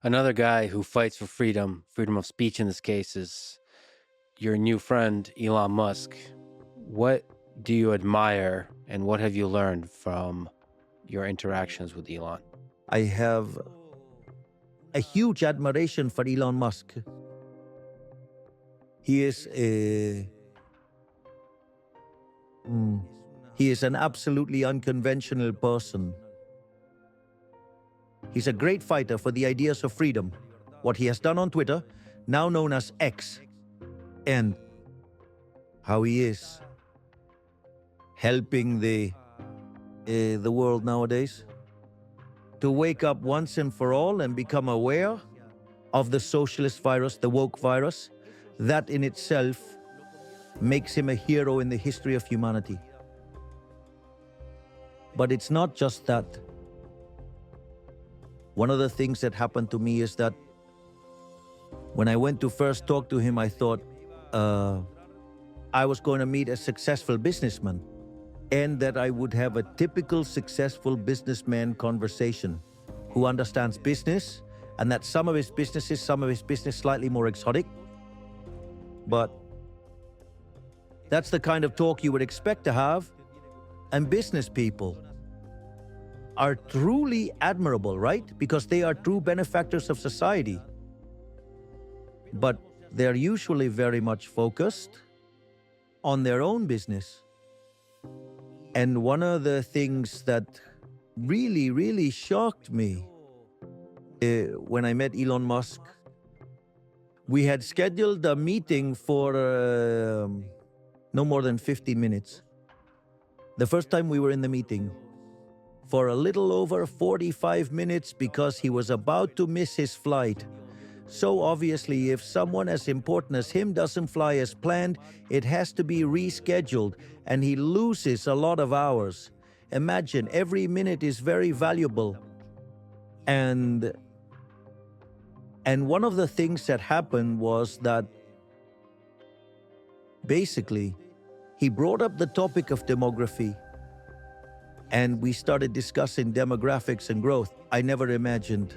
Another guy who fights for freedom of speech in this case, is your new friend, Elon Musk. What do you admire and what have you learned from your interactions with Elon? I have a huge admiration for Elon Musk. He is an absolutely unconventional person. He's a great fighter for the ideas of freedom. What he has done on Twitter, now known as X, and how he is helping the world nowadays to wake up once and for all and become aware of the socialist virus, the woke virus. That in itself makes him a hero in the history of humanity. But it's not just that. One of the things that happened to me is that when I went to first talk to him, I thought I was going to meet a successful businessman and that I would have a typical successful businessman conversation who understands business, and that some of his business slightly more exotic. But that's the kind of talk you would expect to have. And business people are truly admirable, right? Because they are true benefactors of society. But they're usually very much focused on their own business. And one of the things that really, really shocked me when I met Elon Musk, we had scheduled a meeting for no more than 50 minutes. The first time we were in the meeting, for a little over 45 minutes because he was about to miss his flight. So obviously, if someone as important as him doesn't fly as planned, it has to be rescheduled, and he loses a lot of hours. Imagine, every minute is very valuable. And one of the things that happened was that basically, he brought up the topic of demography, and we started discussing demographics and growth. I never imagined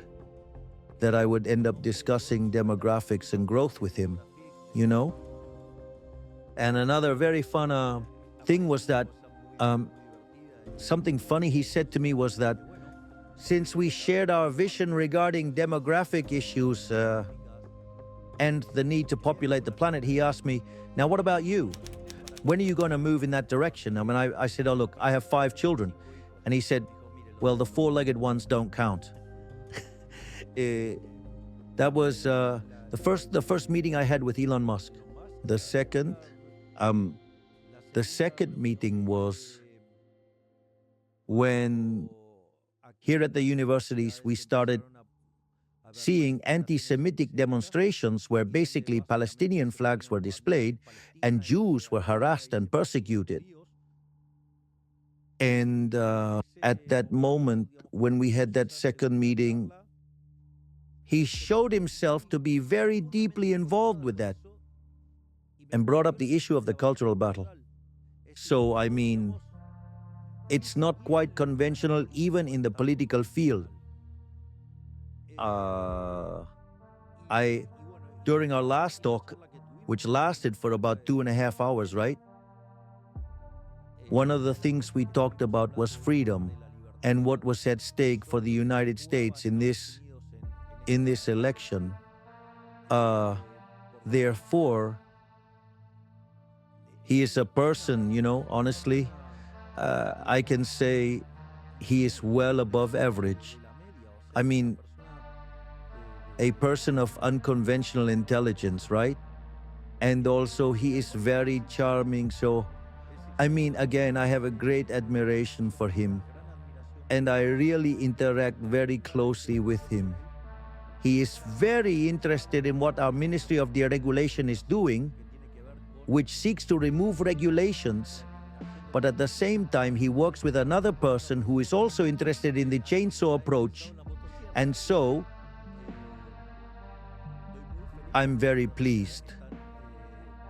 that I would end up discussing demographics and growth with him, you know? And another very fun thing was that something funny he said to me was that since we shared our vision regarding demographic issues and the need to populate the planet, he asked me, now what about you? When are you going to move in that direction? I mean, I said, oh, look, I have 5 children. And he said, well, the 4-legged ones don't count. That was the first meeting I had with Elon Musk. The second meeting was when here at the universities we started seeing anti-Semitic demonstrations where basically Palestinian flags were displayed and Jews were harassed and persecuted. And at that moment, when we had that second meeting, he showed himself to be very deeply involved with that and brought up the issue of the cultural battle. So, I mean, it's not quite conventional even in the political field. During our last talk, which lasted for about 2.5 hours, right? One of the things we talked about was freedom and what was at stake for the United States in this election. Therefore, he is a person, you know, honestly, I can say he is well above average. I mean, a person of unconventional intelligence, right? And also he is very charming. So, I mean, again, I have a great admiration for him. And I really interact very closely with him. He is very interested in what our Ministry of Deregulation is doing, which seeks to remove regulations. But at the same time, he works with another person who is also interested in the chainsaw approach. And so, I'm very pleased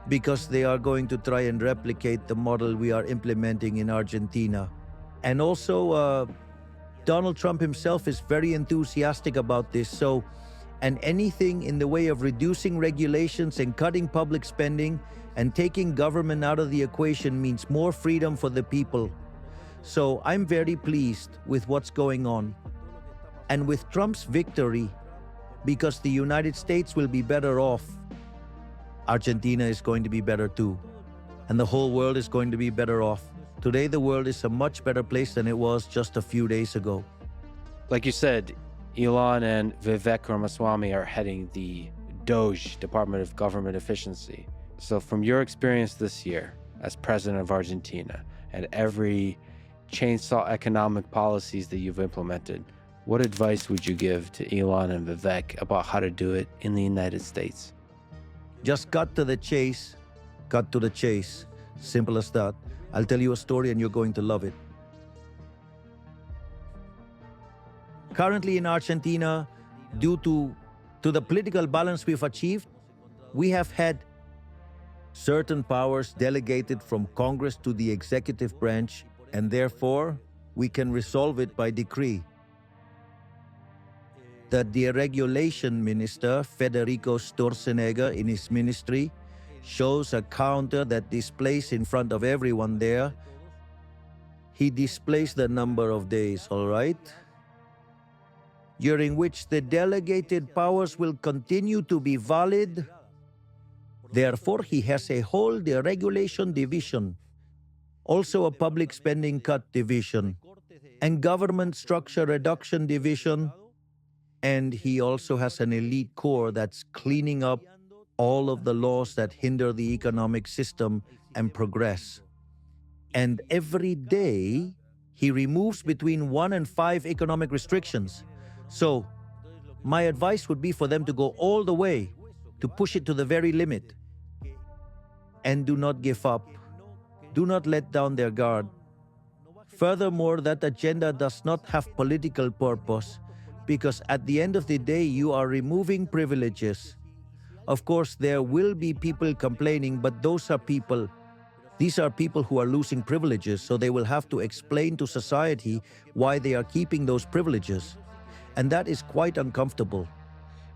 because they are going to try and replicate the model we are implementing in Argentina. And also, Donald Trump himself is very enthusiastic about this. So And anything in the way of reducing regulations and cutting public spending and taking government out of the equation means more freedom for the people. So I'm very pleased with what's going on. And with Trump's victory, because the United States will be better off, Argentina is going to be better too. And the whole world is going to be better off. Today, the world is a much better place than it was just a few days ago. Like you said, Elon and Vivek Ramaswamy are heading the DOGE, Department of Government Efficiency. So from your experience this year as president of Argentina and every chainsaw economic policies that you've implemented, what advice would you give to Elon and Vivek about how to do it in the United States? Just cut to the chase. Cut to the chase. Simple as that. I'll tell you a story and you're going to love it. Currently in Argentina, due to the political balance we've achieved, we have had certain powers delegated from Congress to the executive branch, and therefore we can resolve it by decree. The deregulation minister, Federico Sturzenegger, in his ministry, shows a counter that displays in front of everyone there. He displays the number of days, all right? During which the delegated powers will continue to be valid. Therefore, he has a whole deregulation division, also a public spending cut division, and government structure reduction division, and he also has an elite corps that's cleaning up all of the laws that hinder the economic system and progress. And every day, he removes between 1 and 5 economic restrictions. So, my advice would be for them to go all the way, to push it to the very limit. And do not give up. Do not let down their guard. Furthermore, that agenda does not have political purpose, because at the end of the day, you are removing privileges. Of course, there will be people complaining, but these are people who are losing privileges, so they will have to explain to society why they are keeping those privileges. And that is quite uncomfortable.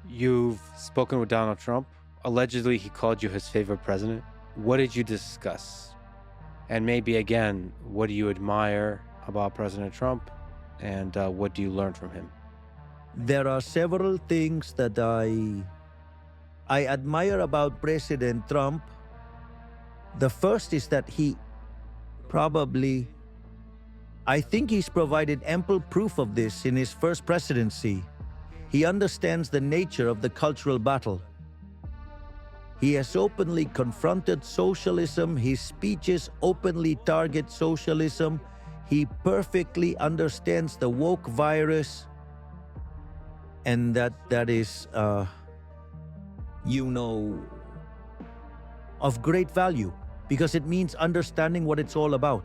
You've spoken with Donald Trump. Allegedly, he called you his favorite president. What did you discuss? And maybe again, what do you admire about President Trump? And what do you learn from him? There are several things that I admire about President Trump. The first is that I think he's provided ample proof of this in his first presidency. He understands the nature of the cultural battle. He has openly confronted socialism. His speeches openly target socialism. He perfectly understands the woke virus. And that is, of great value, because it means understanding what it's all about.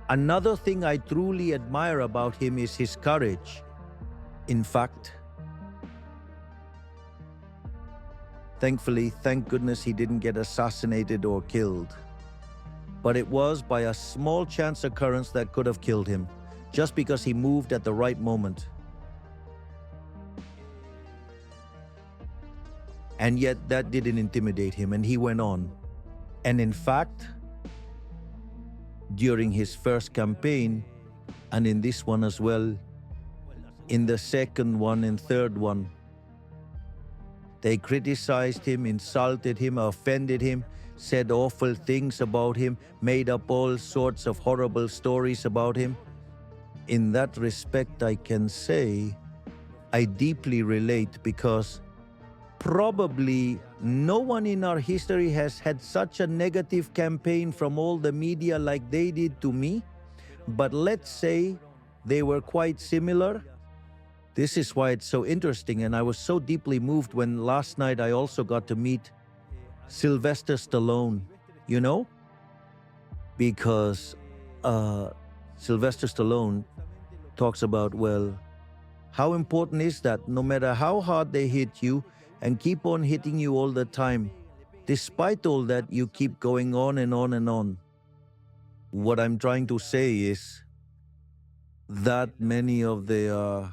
Another thing I truly admire about him is his courage. In fact, thankfully, thank goodness he didn't get assassinated or killed. But it was by a small chance occurrence that could have killed him, just because he moved at the right moment. And yet that didn't intimidate him, and he went on. And in fact, during his first campaign, and in this one as well, in the second one and third one, they criticized him, insulted him, offended him, said awful things about him, made up all sorts of horrible stories about him. In that respect, I can say I deeply relate, because probably no one in our history has had such a negative campaign from all the media like they did to me. But let's say they were quite similar. This is why it's so interesting, and I was so deeply moved when last night I also got to meet Sylvester Stallone, because Sylvester Stallone talks about, well, how important is that no matter how hard they hit you, and keep on hitting you all the time, despite all that, you keep going on and on and on. What I'm trying to say is that many of the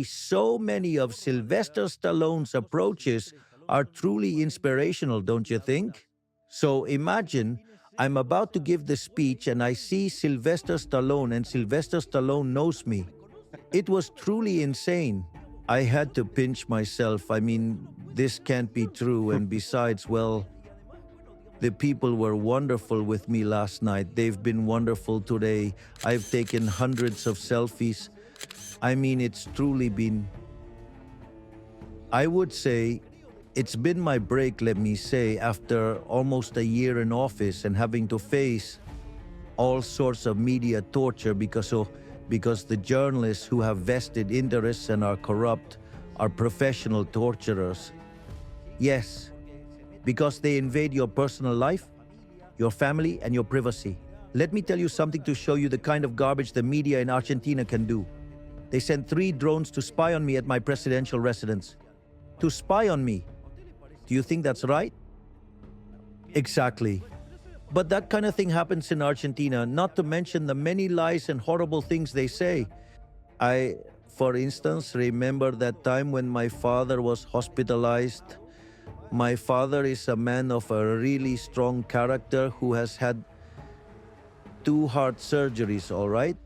so many of Sylvester Stallone's approaches are truly inspirational, don't you think? So imagine I'm about to give the speech and I see Sylvester Stallone, and Sylvester Stallone knows me. It was truly insane. I had to pinch myself. I mean, this can't be true. And besides, well, the people were wonderful with me last night. They've been wonderful today. I've taken hundreds of selfies. I mean, it's truly been, I would say, it's been my break, let me say, after almost a year in office and having to face all sorts of media torture because the journalists who have vested interests and are corrupt are professional torturers. Yes, because they invade your personal life, your family, and your privacy. Let me tell you something to show you the kind of garbage the media in Argentina can do. They sent 3 drones to spy on me at my presidential residence. To spy on me. Do you think that's right? Exactly. But that kind of thing happens in Argentina, not to mention the many lies and horrible things they say. I, for instance, remember that time when my father was hospitalized. My father is a man of a really strong character who has had 2 heart surgeries, all right?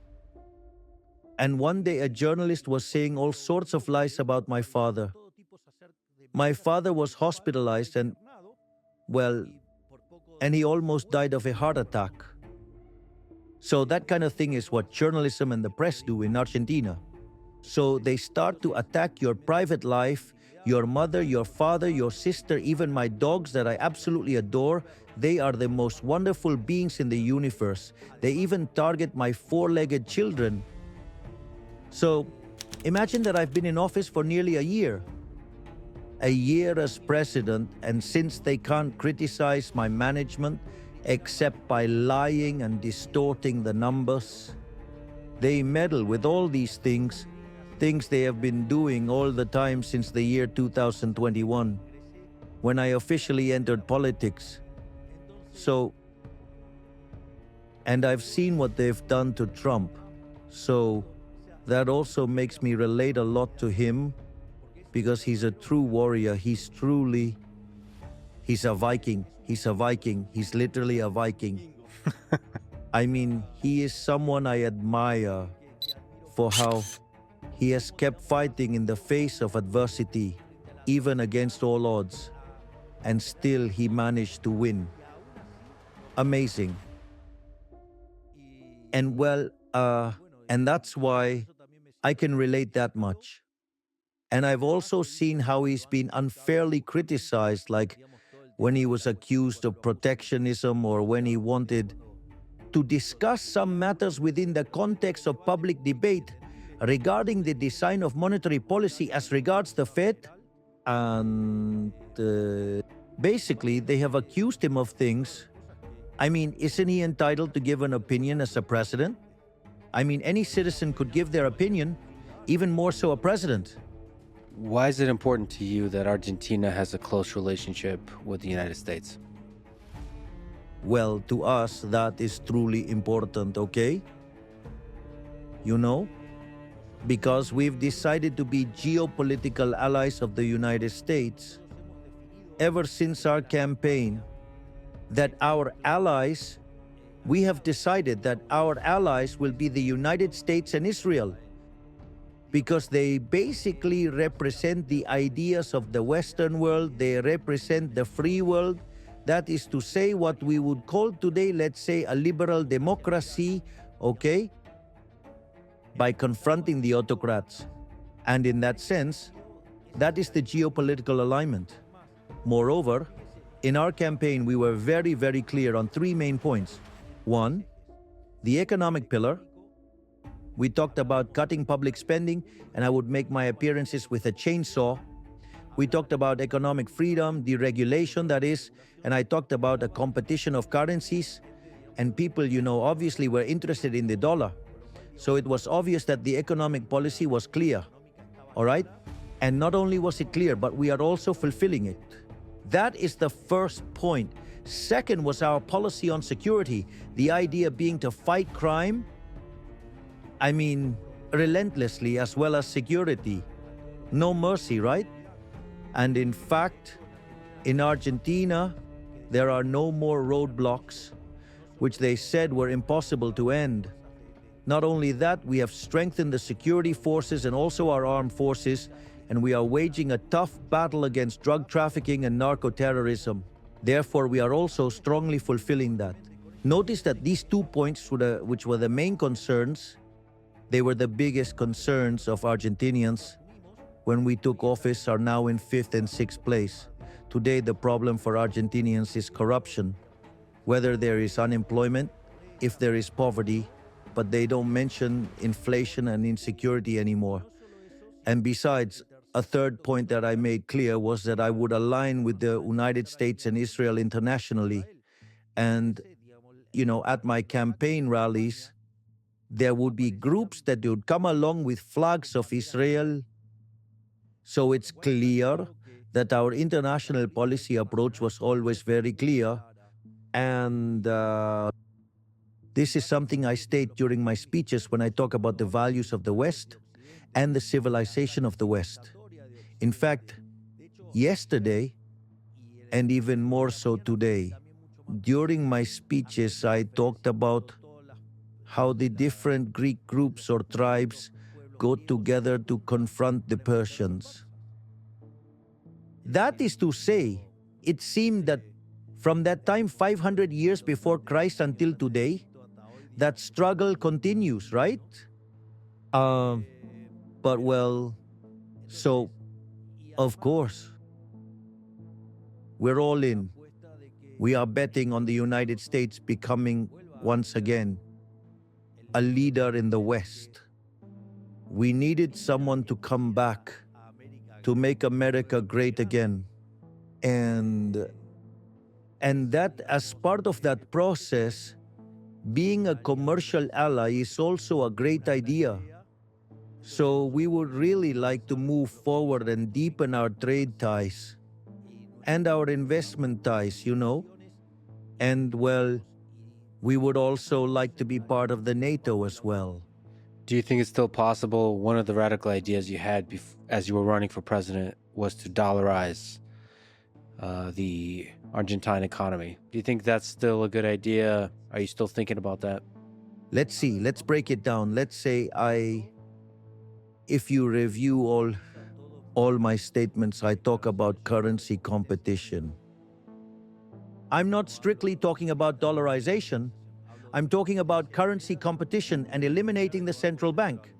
And one day a journalist was saying all sorts of lies about my father. My father was hospitalized and, well, and he almost died of a heart attack. So that kind of thing is what journalism and the press do in Argentina. So they start to attack your private life, your mother, your father, your sister, even my dogs that I absolutely adore. They are the most wonderful beings in the universe. They even target my 4-legged children. So imagine that I've been in office for nearly a year. A year as president, and since they can't criticize my management except by lying and distorting the numbers, they meddle with all these things they have been doing all the time since the year 2021, when I officially entered politics. So, and I've seen what they've done to Trump. So, that also makes me relate a lot to him, because he's a true warrior. He's a Viking. He's a Viking. He's literally a Viking. I mean, he is someone I admire for how he has kept fighting in the face of adversity, even against all odds, and still he managed to win. Amazing. And well, and that's why I can relate that much. And I've also seen how he's been unfairly criticized, like when he was accused of protectionism or when he wanted to discuss some matters within the context of public debate regarding the design of monetary policy as regards the Fed. And basically, they have accused him of things. I mean, isn't he entitled to give an opinion as a president? I mean, any citizen could give their opinion, even more so a president. Why is it important to you that Argentina has a close relationship with the United States? Well, to us, that is truly important, okay? You know? Because we've decided to be geopolitical allies of the United States ever since our campaign, that our allies, we have decided that our allies will be the United States and Israel, because they basically represent the ideas of the Western world. They represent the free world. That is to say, what we would call today, let's say, a liberal democracy, okay? By confronting the autocrats. And in that sense, that is the geopolitical alignment. Moreover, in our campaign, we were very, very clear on 3 main points. 1, the economic pillar. We talked about cutting public spending, and I would make my appearances with a chainsaw. We talked about economic freedom, deregulation, that is, and I talked about a competition of currencies. And people, you know, obviously were interested in the dollar. So it was obvious that the economic policy was clear, all right? And not only was it clear, but we are also fulfilling it. That is the first point. Second was our policy on security, the idea being to fight crime. I mean, relentlessly, as well as security. No mercy, right? And in fact, in Argentina, there are no more roadblocks, which they said were impossible to end. Not only that, we have strengthened the security forces and also our armed forces, and we are waging a tough battle against drug trafficking and narco-terrorism. Therefore, we are also strongly fulfilling that. Notice that these 2 points, which were the main concerns, they were the biggest concerns of Argentinians when we took office, are now in 5th and 6th place. Today, the problem for Argentinians is corruption, whether there is unemployment, if there is poverty, but they don't mention inflation and insecurity anymore. And besides, a third point that I made clear was that I would align with the United States and Israel internationally. And, at my campaign rallies, there would be groups that would come along with flags of Israel. So it's clear that our international policy approach was always very clear. And this is something I state during my speeches when I talk about the values of the West and the civilization of the West. In fact, yesterday, and even more so today, during my speeches, I talked about how the different Greek groups or tribes got together to confront the Persians. That is to say, it seemed that from that time 500 years before Christ until today, that struggle continues, right? But well, so, of course, we're all in. We are betting on the United States becoming, once again, a leader in the West. We needed someone to come back, to make America great again. And that as part of that process, being a commercial ally is also a great idea. So we would really like to move forward and deepen our trade ties and our investment ties, And well, we would also like to be part of the NATO as well. Do you think it's still possible? One of the radical ideas you had as you were running for president was to dollarize the Argentine economy. Do you think that's still a good idea? Are you still thinking about that? Let's see. Let's break it down. Let's say if you review all my statements, I talk about currency competition. I'm not strictly talking about dollarization. I'm talking about currency competition and eliminating the central bank.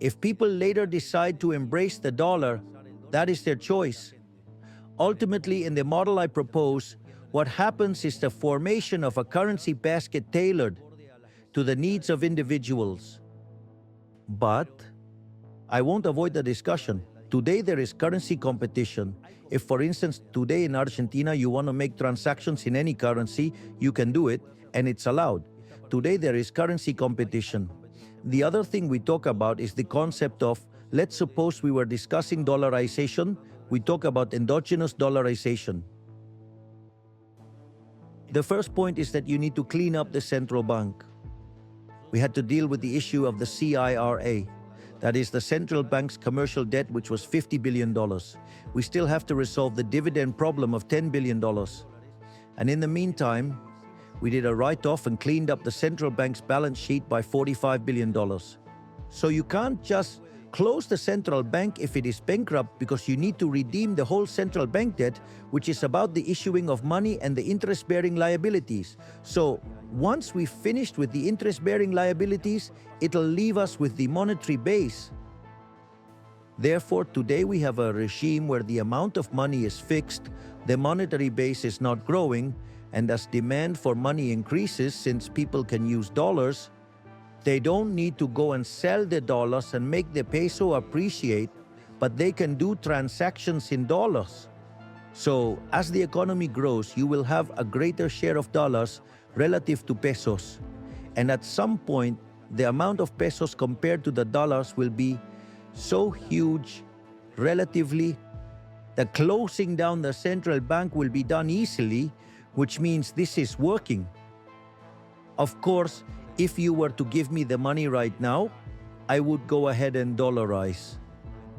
If people later decide to embrace the dollar, that is their choice. Ultimately, in the model I propose, what happens is the formation of a currency basket tailored to the needs of individuals. But I won't avoid the discussion. Today there is currency competition. If, for instance, today in Argentina you want to make transactions in any currency, you can do it, and it's allowed. Today there is currency competition. The other thing we talk about is the concept of, let's suppose we were discussing dollarization, we talk about endogenous dollarization. The first point is that you need to clean up the central bank. We had to deal with the issue of the CIRA. That is the central bank's commercial debt, which was $50 billion. We still have to resolve the dividend problem of $10 billion. And in the meantime, we did a write-off and cleaned up the central bank's balance sheet by $45 billion. So you can't just close the central bank if it is bankrupt, because you need to redeem the whole central bank debt, which is about the issuing of money and the interest-bearing liabilities. So once we've finished with the interest-bearing liabilities, it'll leave us with the monetary base. Therefore, today we have a regime where the amount of money is fixed, the monetary base is not growing, and as demand for money increases, since people can use dollars, they don't need to go and sell the dollars and make the peso appreciate, but they can do transactions in dollars. So as the economy grows, you will have a greater share of dollars relative to pesos. And at some point, the amount of pesos compared to the dollars will be so huge relatively that closing down the central bank will be done easily, which means this is working. Of course, if you were to give me the money right now, I would go ahead and dollarize.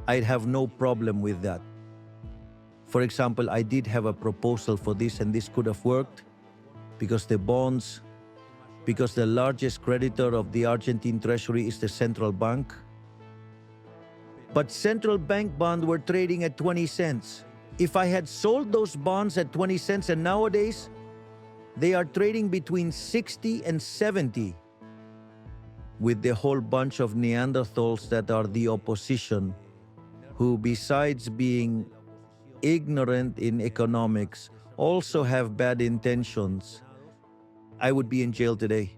I'd have no problem with that. For example, I did have a proposal for this, and this could have worked because the bonds, because the largest creditor of the Argentine treasury is the central bank. But central bank bonds were trading at 20 cents. If I had sold those bonds at 20 cents, and nowadays they are trading between 60 and 70, with the whole bunch of Neanderthals that are the opposition, who besides being ignorant in economics also have bad intentions, I would be in jail today.